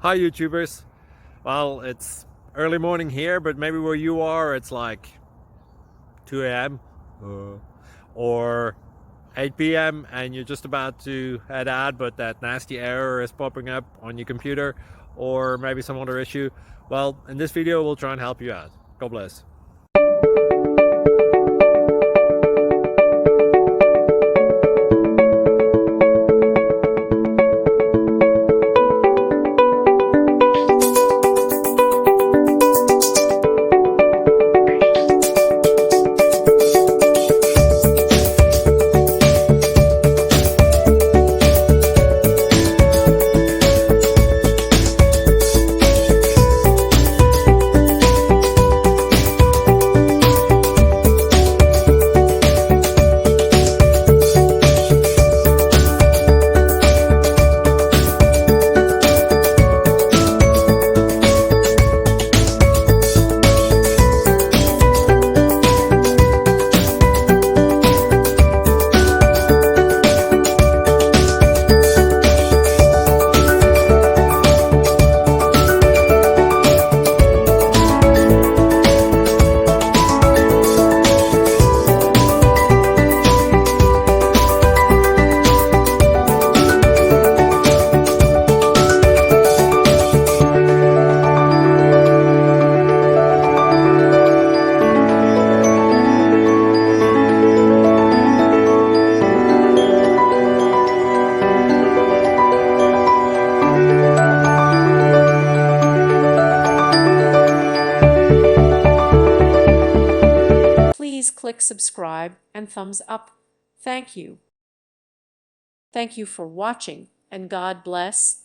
Hi YouTubers. Well, it's early morning here, but maybe where you are it's like 2 a.m. or 8 p.m. and you're just about to head out, but that nasty error is popping up on your computer, or maybe some other issue. Well, in this video we'll try and help you out. God bless. Please click subscribe and thumbs up. Thank you. Thank you for watching, and God bless.